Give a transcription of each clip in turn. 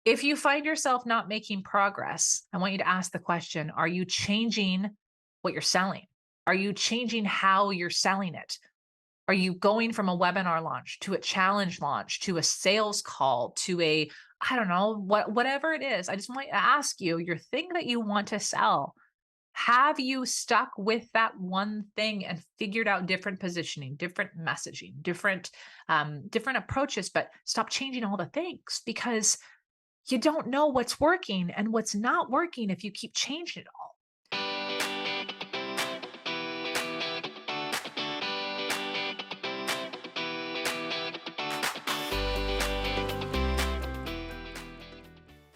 If you find yourself not making progress, I want you to ask the question, are you changing what you're selling? Are you changing how you're selling it? Are you going from a webinar launch to a challenge launch to a sales call to a, I don't know, whatever it is. I just want to ask you, your thing that you want to sell, have you stuck with that one thing and figured out different positioning, different messaging, different approaches, but stop changing all the things because you don't know what's working and what's not working if you keep changing it all.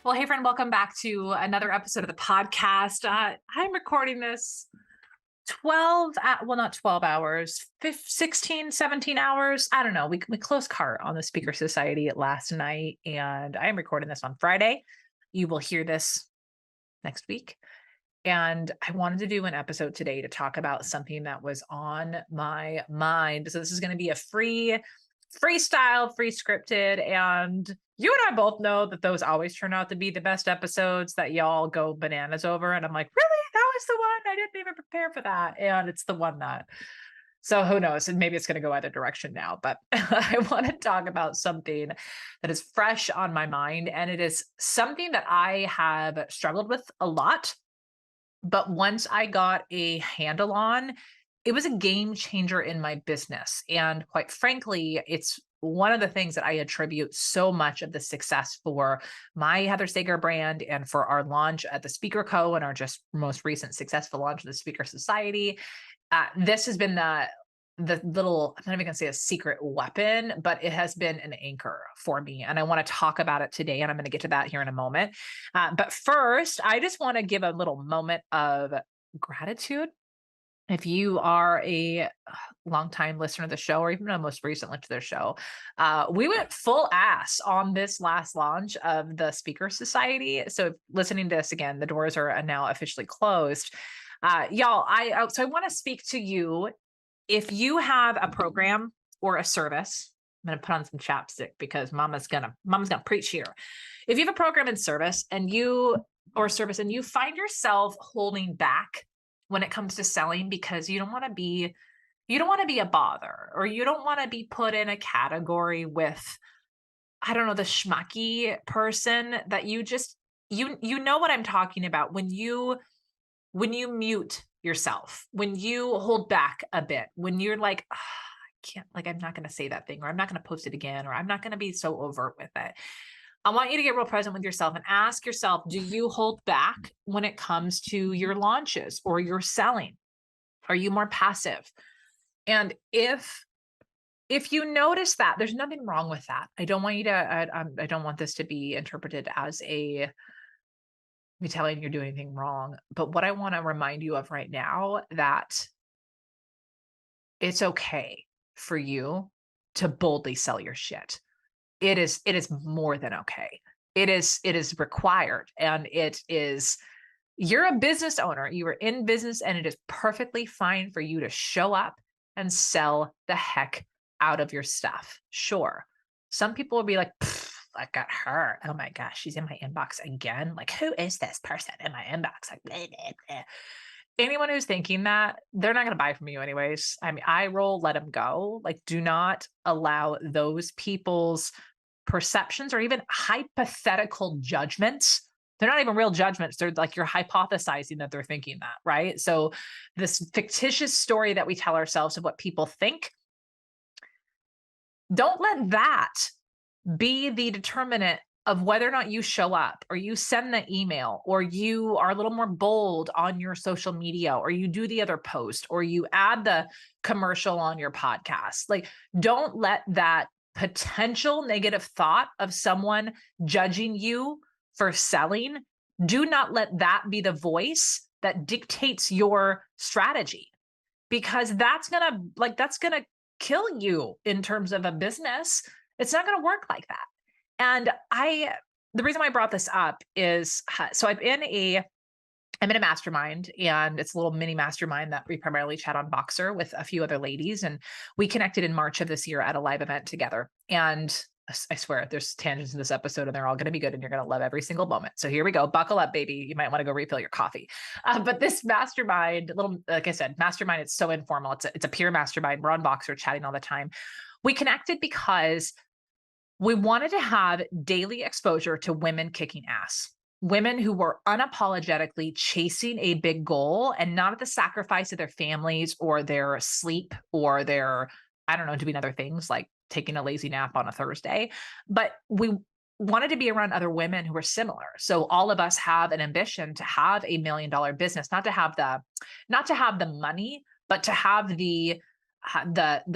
Well, hey, friend, welcome back to another episode of the podcast. I'm recording this not 12 hours, 16, 17 hours. I don't know. We closed cart on the Speaker Society last night, and I am recording this on Friday. You will hear this next week. And I wanted to do an episode today to talk about something that was on my mind. So this is going to be a freestyle, free scripted. And you and I both know that those always turn out to be the best episodes that y'all go bananas over. And I'm like, really? That was the one? I didn't even prepare for that. And it's the one that, so who knows? And maybe it's going to go either direction now, but I want to talk about something that is fresh on my mind. And it is something that I have struggled with a lot. But once I got a handle on, it was a game changer in my business. And quite frankly, it's one of the things that I attribute so much of the success for my Heather Sager brand and for our launch at the Speaker Co. and our just most recent successful launch of the Speaker Society. This has been the little, I'm not even going to say a secret weapon, but it has been an anchor for me. And I want to talk about it today. And I'm going to get to that here in a moment. But first, I just want to give a little moment of gratitude. If you are a longtime listener to the show, or even a most recent listener to the show, we went full ass on this last launch of the Speaker Society. So listening to this again, the doors are now officially closed. Y'all, so I want to speak to you. If you have a program or a service, I'm going to put on some chapstick because mama's going to preach here. If you have a program and service and you find yourself holding back when it comes to selling because you don't want to be a bother, or you don't want to be put in a category with, I don't know, the schmucky person that you just, you know what I'm talking about when you mute yourself, when you hold back a bit, when you're like, "Ah, I can't, like, I'm not going to say that thing, or I'm not going to post it again, or I'm not going to be so overt with it." I want you to get real present with yourself and ask yourself, do you hold back when it comes to your launches or your selling? Are you more passive? And if you notice that, there's nothing wrong with that. I don't want you to, I don't want this to be interpreted as me telling you you're doing anything wrong. But what I want to remind you of right now, that it's okay for you to boldly sell your shit. It is more than okay. It is required. And you're a business owner. You are in business, and it is perfectly fine for you to show up and sell the heck out of your stuff. Sure. Some people will be like, I got her. Oh my gosh, she's in my inbox again. Like, who is this person in my inbox? Like, bleh, bleh, bleh. Anyone who's thinking that, they're not going to buy from you anyways. I mean, I roll, let them go. Like, do not allow those people's perceptions or even hypothetical judgments. They're not even real judgments. They're like, you're hypothesizing that they're thinking that, right? So this fictitious story that we tell ourselves of what people think, don't let that be the determinant of whether or not you show up, or you send the email, or you are a little more bold on your social media, or you do the other post, or you add the commercial on your podcast. Like, don't let that potential negative thought of someone judging you for selling, do not let that be the voice that dictates your strategy, because that's gonna kill you in terms of a business. It's not going to work like that. And the reason why I brought this up is, so I'm in a mastermind, and it's a little mini mastermind that we primarily chat on Boxer with a few other ladies. And we connected in March of this year at a live event together. And I swear there's tangents in this episode and they're all going to be good and you're going to love every single moment. So here we go. Buckle up, baby. You might want to go refill your coffee. But this mastermind, little, like I said, mastermind, it's so informal. It's a peer mastermind. We're on Boxer chatting all the time. We connected because we wanted to have daily exposure to women kicking ass. Women who were unapologetically chasing a big goal and not at the sacrifice of their families or their sleep or their, I don't know, doing other things like taking a lazy nap on a Thursday. But we wanted to be around other women who were similar. So all of us have an ambition to have $1 million business, not to have the money, but to have the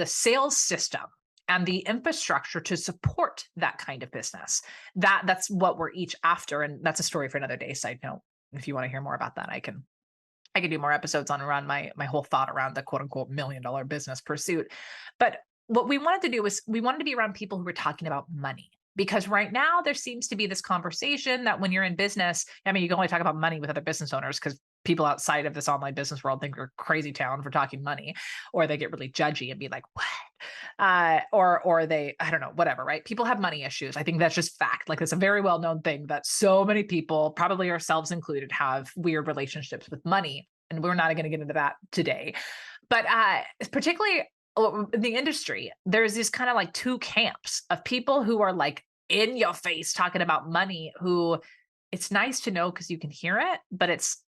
sales system and the infrastructure to support that kind of business. That's what we're each after. And that's a story for another day. Side note, if you want to hear more about that, I can do more episodes on around my whole thought around the quote unquote $1 million business pursuit. But what we wanted to do was we wanted to be around people who were talking about money. Because right now there seems to be this conversation that when you're in business, I mean, you can only talk about money with other business owners because people outside of this online business world think we're crazy town for talking money, or they get really judgy and be like, what? Or they, I don't know, whatever, right? People have money issues. I think that's just fact. Like it's a very well-known thing that so many people, probably ourselves included, have weird relationships with money. And we're not going to get into that today. But particularly in the industry, there's these kind of like two camps of people who are like in your face talking about money, who it's nice to know because you can hear it, but it's,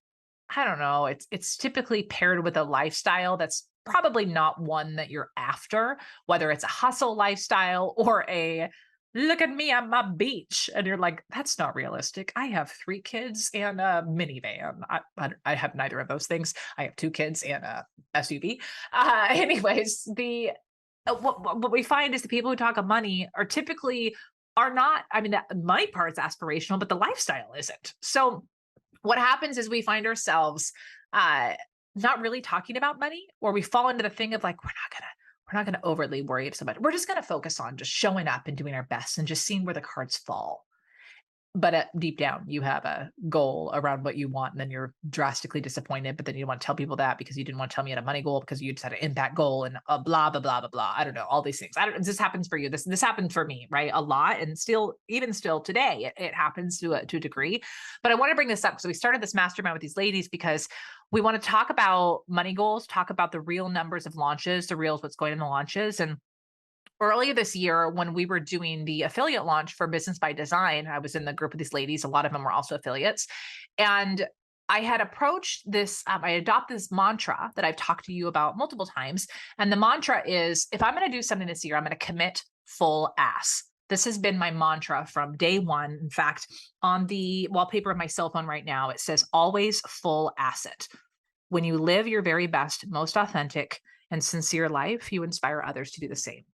I don't know, it's typically paired with a lifestyle that's probably not one that you're after, whether it's a hustle lifestyle or a look at me on my beach. And you're like, that's not realistic. I have 3 kids and a minivan. I have neither of those things. I have 2 kids and a SUV. Anyways, what we find is the people who talk of money are typically are not, I mean, that money part's aspirational, but the lifestyle isn't. So what happens is we find ourselves not really talking about money, or we fall into the thing of like, we're not gonna overly worry so much. We're just gonna focus on just showing up and doing our best and just seeing where the cards fall. But deep down, you have a goal around what you want, and then you're drastically disappointed. But then you don't want to tell people that because you didn't want to tell me you had a money goal because you just had an impact goal and blah blah blah blah blah. I don't know, all these things. I don't. This happens for you. This happened for me, right? A lot, and even still today, it happens to a degree. But I want to bring this up. So we started this mastermind with these ladies because we want to talk about money goals, talk about the real numbers of launches, the reals what's going in the launches, and earlier this year when we were doing the affiliate launch for Business by Design, I was in the group of these ladies. A lot of them were also affiliates. And I had approached this, I adopted this mantra that I've talked to you about multiple times. And the mantra is, if I'm going to do something this year, I'm going to commit full ass. This has been my mantra from day one. In fact, on the wallpaper of my cell phone right now, it says always full asset. When you live your very best, most authentic and sincere life, you inspire others to do the same.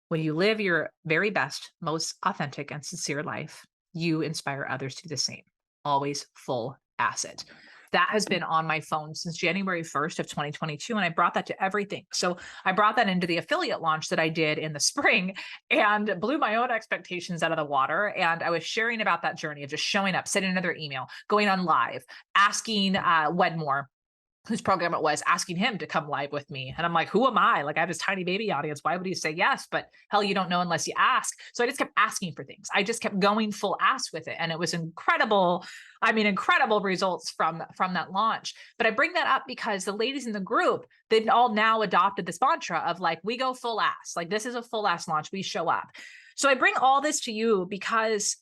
When you live your very best, most authentic and sincere life, you inspire others to do the same. Always full asset. That has been on my phone since January 1st of 2022. And I brought that to everything. So I brought that into the affiliate launch that I did in the spring and blew my own expectations out of the water. And I was sharing about that journey of just showing up, sending another email, going on live, asking Wedmore, whose program it was, asking him to come live with me. And I'm like, who am I? Like, I have this tiny baby audience. Why would he say yes? But hell, you don't know unless you ask. So I just kept asking for things. I just kept going full ass with it. And it was incredible. I mean, incredible results from that launch. But I bring that up because the ladies in the group, they've all now adopted this mantra of like, we go full ass. Like, this is a full ass launch. We show up. So I bring all this to you because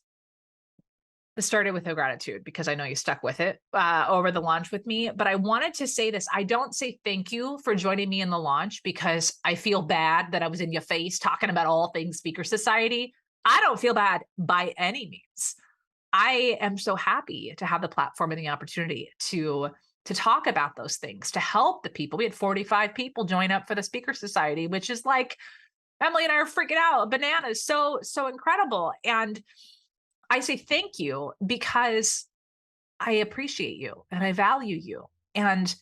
it started with a gratitude because I know you stuck with it over the launch with me. But I wanted to say this. I don't say thank you for joining me in the launch because I feel bad that I was in your face talking about all things Speaker Society. I don't feel bad by any means. I am so happy to have the platform and the opportunity to talk about those things, to help the people. We had 45 people join up for the Speaker Society, which is like, Emily and I are freaking out. Bananas, so incredible. And I say thank you because I appreciate you and I value you. And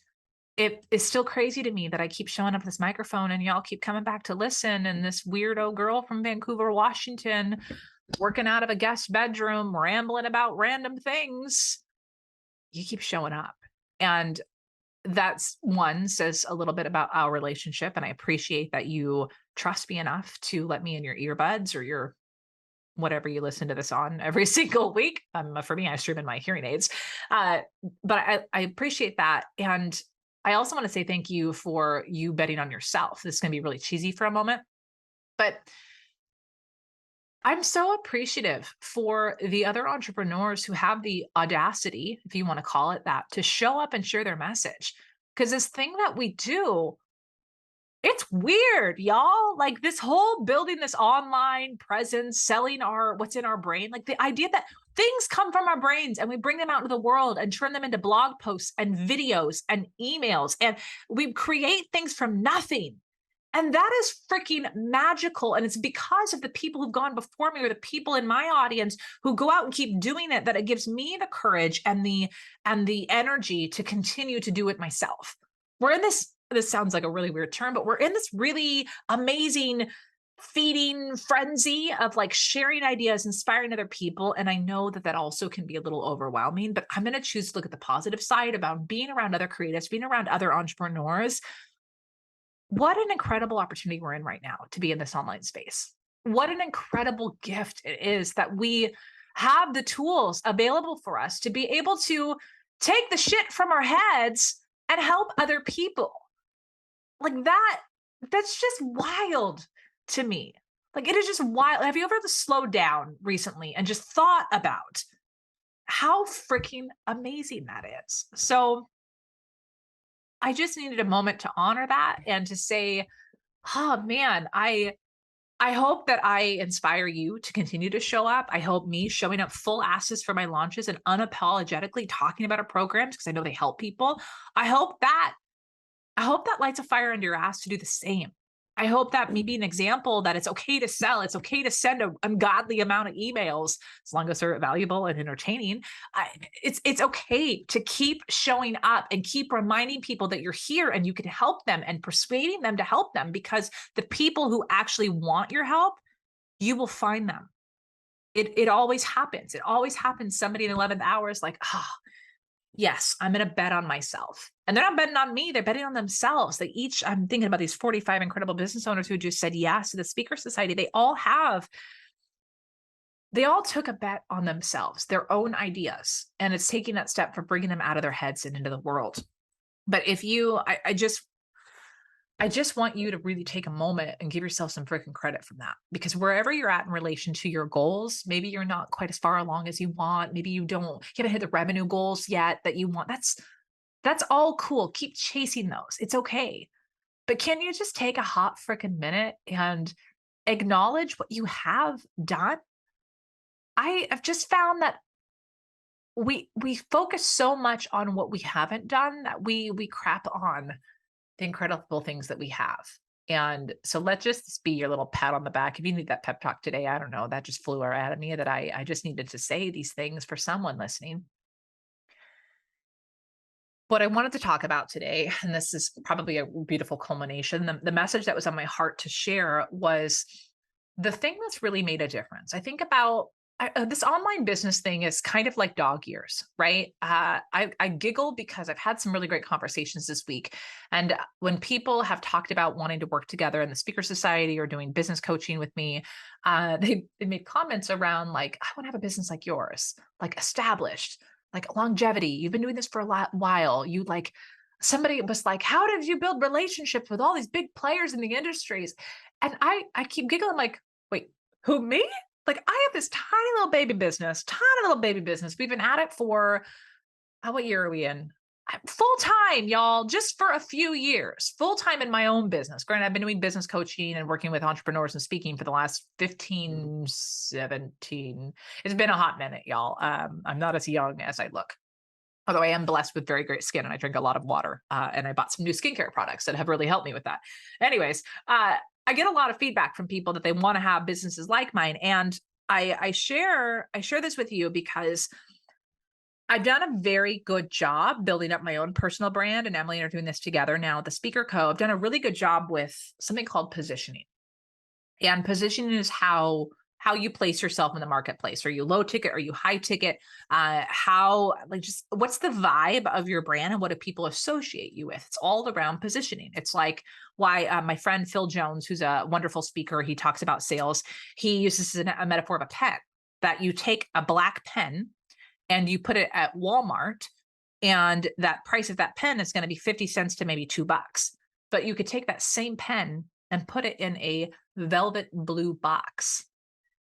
it is still crazy to me that I keep showing up this microphone and y'all keep coming back to listen. And this weirdo girl from Vancouver, Washington, working out of a guest bedroom, rambling about random things, you keep showing up. And that's one says a little bit about our relationship. And I appreciate that you trust me enough to let me in your earbuds or your whatever you listen to this on every single week. For me, I stream in my hearing aids. Uh, but I appreciate that. And I also want to say thank you for you betting on yourself. This is going to be really cheesy for a moment, but I'm so appreciative for the other entrepreneurs who have the audacity, if you want to call it that, to show up and share their message. Because this thing that we do, it's weird, y'all. Like this whole building this online presence, selling what's in our brain, like the idea that things come from our brains and we bring them out into the world and turn them into blog posts and videos and emails, and we create things from nothing. And that is freaking magical. And it's because of the people who've gone before me or the people in my audience who go out and keep doing it that it gives me the courage and the energy to continue to do it myself. We're in this sounds like a really weird term, but we're in this really amazing feeding frenzy of like sharing ideas, inspiring other people. And I know that that also can be a little overwhelming, but I'm going to choose to look at the positive side about being around other creatives, being around other entrepreneurs. What an incredible opportunity we're in right now to be in this online space. What an incredible gift it is that we have the tools available for us to be able to take the shit from our heads and help other people. Like that's just wild to me. Like it is just wild. Have you ever slowed down recently and just thought about how freaking amazing that is? So I just needed a moment to honor that and to say, oh man, I hope that I inspire you to continue to show up. I hope me showing up full asses for my launches and unapologetically talking about our programs because I know they help people. I hope that lights a fire under your ass to do the same. I hope that me be an example that it's okay to sell. It's okay to send an ungodly amount of emails as long as they're valuable and entertaining. It's okay to keep showing up and keep reminding people that you're here and you can help them and persuading them to help them, because the people who actually want your help, you will find them. It always happens. It always happens. Somebody in the 11th hour is like, oh, yes, I'm going to bet on myself. And they're not betting on me. They're betting on themselves. I'm thinking about these 45 incredible business owners who just said yes to the Speaker Society. They all took a bet on themselves, their own ideas. And it's taking that step for bringing them out of their heads and into the world. But I just want you to really take a moment and give yourself some freaking credit from that, because wherever you're at in relation to your goals, maybe you're not quite as far along as you want. Maybe you haven't hit the revenue goals yet that you want. That's all cool. Keep chasing those. It's okay. But can you just take a hot freaking minute and acknowledge what you have done? I have just found that we focus so much on what we haven't done that we crap on the incredible things that we have. And so let's just be your little pat on the back. If you need that pep talk today, I don't know, that just flew out of me that I just needed to say these things for someone listening. What I wanted to talk about today, and this is probably a beautiful culmination, the message that was on my heart to share was the thing that's really made a difference. I think about this online business thing is kind of like dog years, right? I giggle because I've had some really great conversations this week. And when people have talked about wanting to work together in the Speaker Society or doing business coaching with me, they made comments around like, I want to have a business like yours, like established, like longevity. You've been doing this for a while. Somebody was like, how did you build relationships with all these big players in the industries? And I keep giggling like, wait, who, me? Like I have this tiny little baby business. We've been at it for, what year are we in? Full time, y'all, just for a few years, full time in my own business. Granted, I've been doing business coaching and working with entrepreneurs and speaking for the last 15, 17. It's been a hot minute, y'all. I'm not as young as I look. Although I am blessed with very great skin and I drink a lot of water, and I bought some new skincare products that have really helped me with that. Anyways, I get a lot of feedback from people that they want to have businesses like mine. And I share this with you because I've done a very good job building up my own personal brand, and Emily and I are doing this together now at the Speaker Co. I've done a really good job with something called positioning. And positioning is how how you place yourself in the marketplace. Are you low ticket? Are you high ticket? Just what's the vibe of your brand and what do people associate you with? It's all around positioning. It's like why my friend Phil Jones, who's a wonderful speaker, he talks about sales. He uses a metaphor of a pen, that you take a black pen and you put it at Walmart, and that price of that pen is going to be 50 cents to maybe $2. But you could take that same pen and put it in a velvet blue box,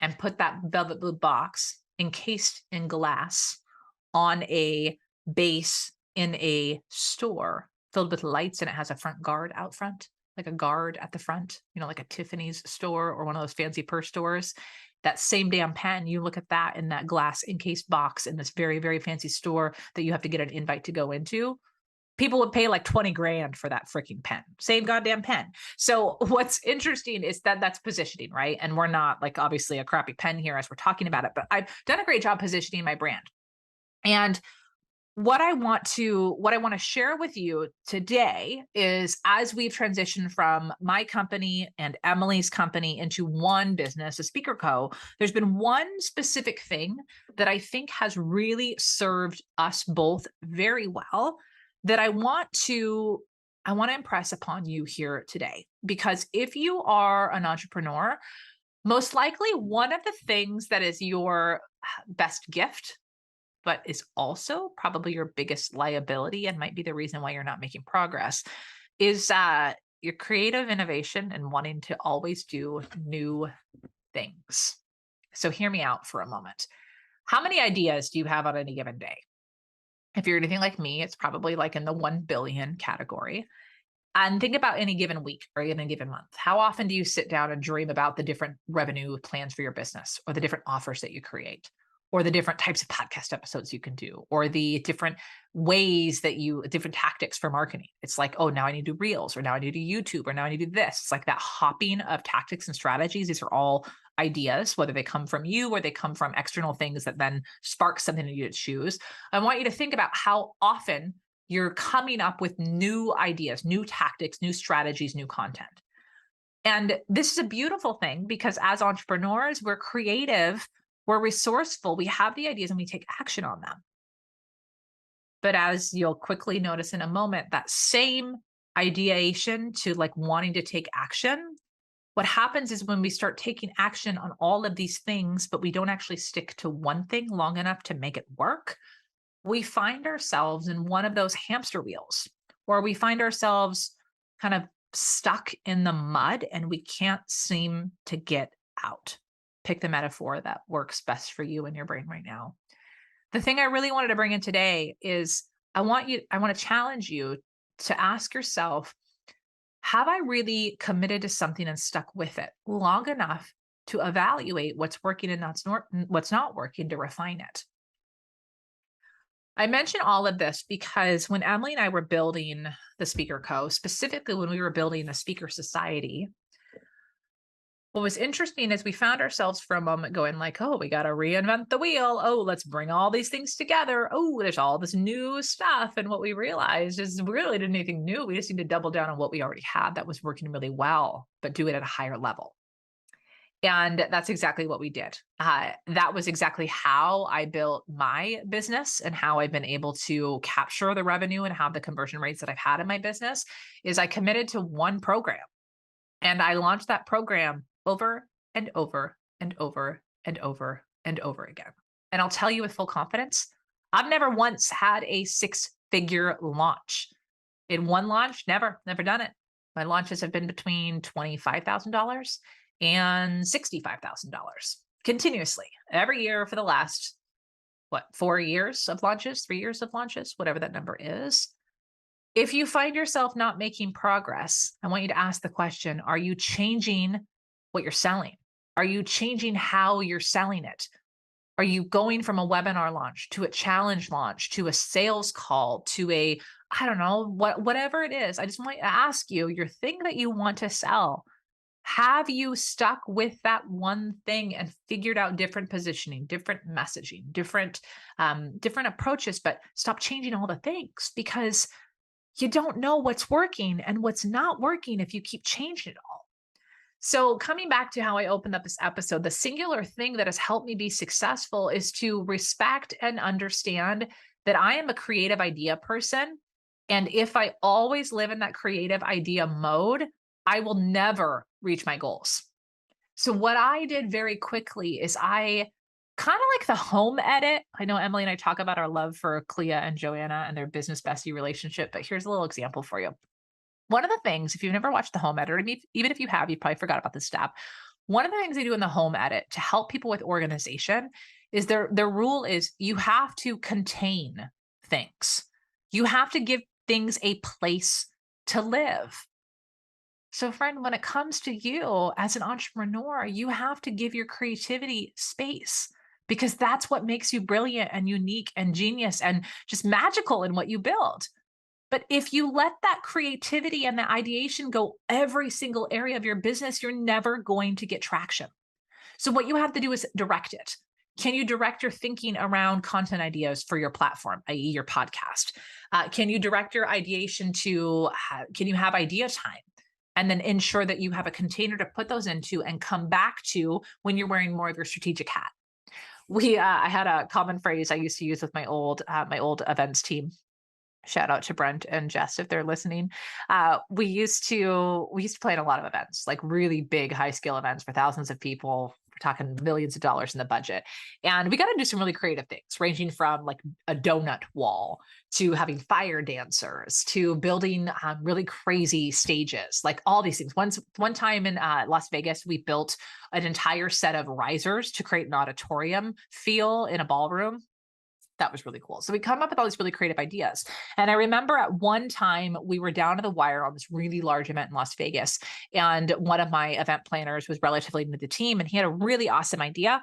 and put that velvet blue box encased in glass on a base in a store filled with lights, and it has a front guard out front, like a guard at the front, like a Tiffany's store or one of those fancy purse stores. That same damn pen, you look at that in that glass encased box in this very, very fancy store that you have to get an invite to go into. People would pay like 20 grand for that freaking pen, same goddamn pen. So what's interesting is that that's positioning, right? And we're not like obviously a crappy pen here as we're talking about it, but I've done a great job positioning my brand. And what I want to share with you today is, as we've transitioned from my company and Emily's company into one business, a Speaker Co., there's been one specific thing that I think has really served us both very well that I want to impress upon you here today. Because if you are an entrepreneur, most likely one of the things that is your best gift, but is also probably your biggest liability and might be the reason why you're not making progress, is your creative innovation and wanting to always do new things. So hear me out for a moment. How many ideas do you have on any given day? If you're anything like me, it's probably like in the 1 billion category. And think about any given week or any given month. How often do you sit down and dream about the different revenue plans for your business, or the different offers that you create, or the different types of podcast episodes you can do, or the different different tactics for marketing? It's like, oh, now I need to do reels, or now I need to do YouTube, or now I need to do this. It's like that hopping of tactics and strategies. These are all ideas, whether they come from you or they come from external things that then spark something in you to choose. I want you to think about how often you're coming up with new ideas, new tactics, new strategies, new content. And this is a beautiful thing, because as entrepreneurs, we're creative, we're resourceful, we have the ideas and we take action on them. But as you'll quickly notice in a moment, that same ideation to like wanting to take action, what happens is when we start taking action on all of these things, but we don't actually stick to one thing long enough to make it work, we find ourselves in one of those hamster wheels, or we find ourselves kind of stuck in the mud and we can't seem to get out. Pick the metaphor that works best for you in your brain right now. The thing I really wanted to bring in today is I want to challenge you to ask yourself, have I really committed to something and stuck with it long enough to evaluate what's working and what's not working, to refine it? I mention all of this because when Emily and I were building the Speaker Co., specifically when we were building the Speaker Society, what was interesting is we found ourselves for a moment going like, oh, we got to reinvent the wheel. Oh, let's bring all these things together. Oh, there's all this new stuff. And what we realized is we really didn't anything new. We just need to double down on what we already had that was working really well, but do it at a higher level. And that's exactly what we did. That was exactly how I built my business, and how I've been able to capture the revenue and have the conversion rates that I've had in my business. Is I committed to one program, and I launched that program over and over and over and over and over again. And I'll tell you with full confidence, I've never once had a 6-figure launch. In one launch, never done it. My launches have been between $25,000 and $65,000 continuously every year for the last, 4 years of launches, 3 years of launches, whatever that number is. If you find yourself not making progress, I want you to ask the question, are you changing what you're selling? Are you changing how you're selling it? Are you going from a webinar launch to a challenge launch to a sales call to a, I don't know, whatever it is? I just want to ask you, your thing that you want to sell, have you stuck with that one thing and figured out different positioning, different messaging, different approaches, but stop changing all the things, because you don't know what's working and what's not working if you keep changing it all. So, coming back to how I opened up this episode, the singular thing that has helped me be successful is to respect and understand that I am a creative idea person. And if I always live in that creative idea mode, I will never reach my goals. So, what I did very quickly is I kind of like the home edit. I know Emily and I talk about our love for Clea and Joanna and their business bestie relationship, but here's a little example for you. One of the things, if you've never watched the home edit, or even if you have, you probably forgot about this step. One of the things they do in the home edit to help people with organization is their rule is you have to contain things. You have to give things a place to live. So, friend, when it comes to you as an entrepreneur, you have to give your creativity space because that's what makes you brilliant and unique and genius and just magical in what you build. But if you let that creativity and the ideation go every single area of your business, you're never going to get traction. So, what you have to do is direct it. Can you direct your thinking around content ideas for your platform, i.e., your podcast? Can you direct your ideation to, can you have idea time? And then ensure that you have a container to put those into and come back to when you're wearing more of your strategic hat. I had a common phrase I used to use with my old events team. Shout out to Brent and Jess if they're listening. We used to play in a lot of events, like really big, high scale events for thousands of people. We're talking millions of dollars in the budget, and we got to do some really creative things, ranging from like a donut wall to having fire dancers to building really crazy stages, like all these things. One time in Las Vegas, we built an entire set of risers to create an auditorium feel in a ballroom. That was really cool. So we come up with all these really creative ideas. And I remember at one time we were down to the wire on this really large event in Las Vegas. And one of my event planners was relatively new to the team and he had a really awesome idea.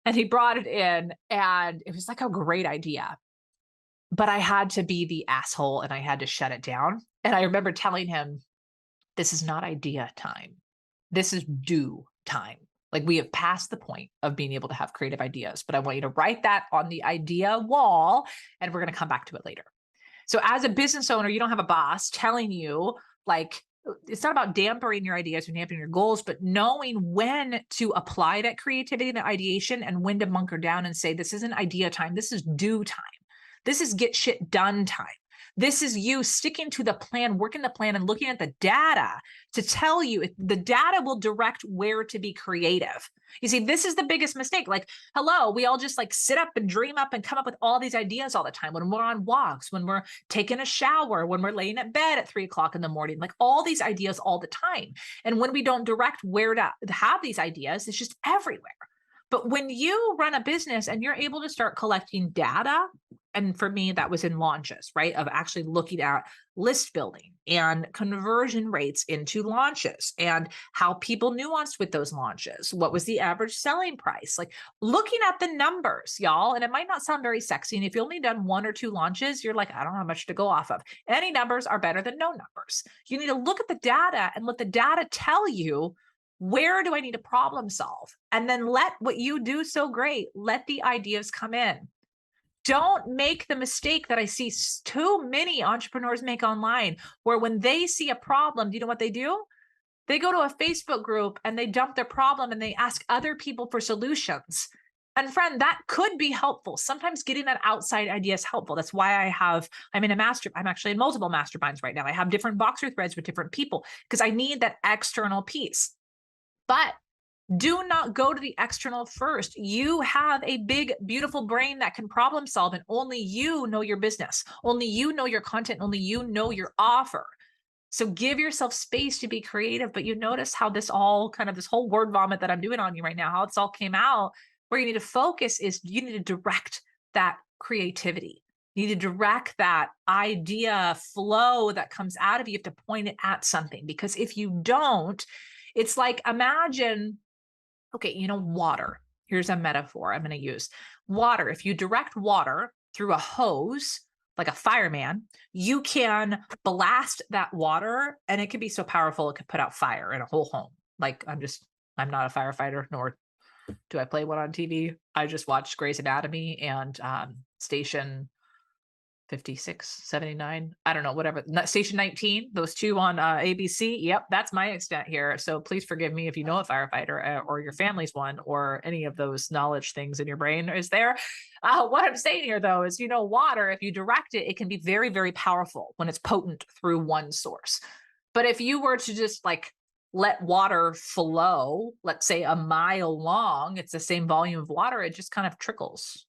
And he brought it in and it was like a great idea. But I had to be the asshole and I had to shut it down. And I remember telling him, this is not idea time. This is do time. Like we have passed the point of being able to have creative ideas, but I want you to write that on the idea wall and we're going to come back to it later. So as a business owner, you don't have a boss telling you like, it's not about dampering your ideas or dampering your goals, but knowing when to apply that creativity and that ideation and when to bunker down and say, this isn't idea time. This is do time. This is get shit done time. This is you sticking to the plan, working the plan, and looking at the data to tell you the data will direct where to be creative. You see, this is the biggest mistake. Like, hello, we all just like sit up and dream up and come up with all these ideas all the time when we're on walks, when we're taking a shower, when we're laying at bed at 3 o'clock in the morning, like all these ideas all the time. And when we don't direct where to have these ideas, it's just everywhere. But when you run a business and you're able to start collecting data, and for me, that was in launches, right? Of actually looking at list building and conversion rates into launches and how people nuanced with those launches. What was the average selling price? Like looking at the numbers, y'all. And it might not sound very sexy. And if you only done one or two launches, you're like, I don't have much to go off of. Any numbers are better than no numbers. You need to look at the data and let the data tell you where do I need to problem solve? And then let what you do so great, let the ideas come in. Don't make the mistake that I see too many entrepreneurs make online, where when they see a problem, do you know what they do? They go to a Facebook group and they dump their problem and they ask other people for solutions. And friend, that could be helpful. Sometimes getting that outside idea is helpful. That's why I'm actually in multiple masterminds right now. I have different Boxer threads with different people because I need that external piece. But do not go to the external first. You have a big, beautiful brain that can problem solve, and only you know your business. Only you know your content. Only you know your offer. So give yourself space to be creative. But you notice how this whole word vomit that I'm doing on you right now, how it's all came out. Where you need to focus is you need to direct that creativity. You need to direct that idea flow that comes out of you. You have to point it at something, because if you don't, it's like, imagine, okay, water. Here's a metaphor I'm going to use. Water. If you direct water through a hose, like a fireman, you can blast that water and it can be so powerful it could put out fire in a whole home. Like I'm not a firefighter, nor do I play one on TV. I just watch Grey's Anatomy and Station 56, 79. I don't know, whatever. Station 19, those two on ABC. Yep, that's my extent here. So please forgive me if you know a firefighter or your family's one or any of those knowledge things in your brain is there. What I'm saying here, though, is water, if you direct it, it can be very, very powerful when it's potent through one source. But if you were to just like let water flow, let's say a mile long, it's the same volume of water, it just kind of trickles.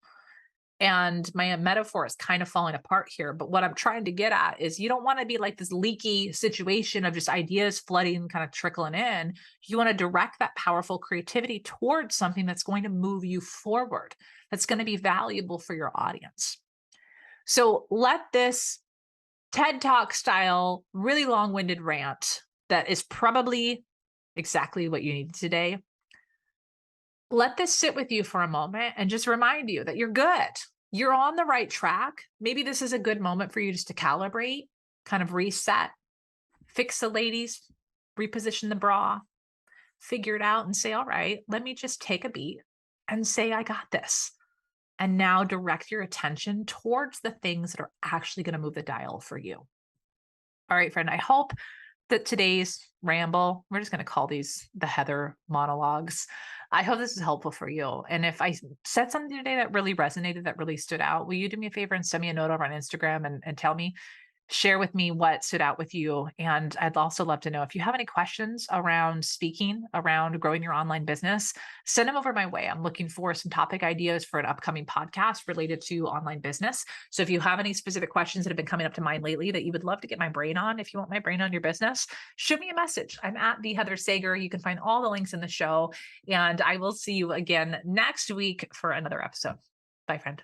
And my metaphor is kind of falling apart here. But what I'm trying to get at is you don't want to be like this leaky situation of just ideas flooding, kind of trickling in. You want to direct that powerful creativity towards something that's going to move you forward, that's going to be valuable for your audience. So let this TED Talk style, really long winded rant that is probably exactly what you need today. Let this sit with you for a moment and just remind you that you're good. You're on the right track. Maybe this is a good moment for you just to calibrate, kind of reset, fix the ladies, reposition the bra, figure it out and say, all right, let me just take a beat and say, I got this. And now direct your attention towards the things that are actually going to move the dial for you. All right, friend, I hope that today's ramble, we're just going to call these the Heather monologues. I hope this is helpful for you. And if I said something today that really resonated, that really stood out, will you do me a favor and send me a note over on Instagram and tell me, share with me what stood out with you? And I'd also love to know if you have any questions around speaking, around growing your online business, send them over my way. I'm looking for some topic ideas for an upcoming podcast related to online business. So if you have any specific questions that have been coming up to mind lately that you would love to get my brain on, if you want my brain on your business, shoot me a message. I'm at the Heather Sager. You can find all the links in the show, and I will see you again next week for another episode. Bye, friend.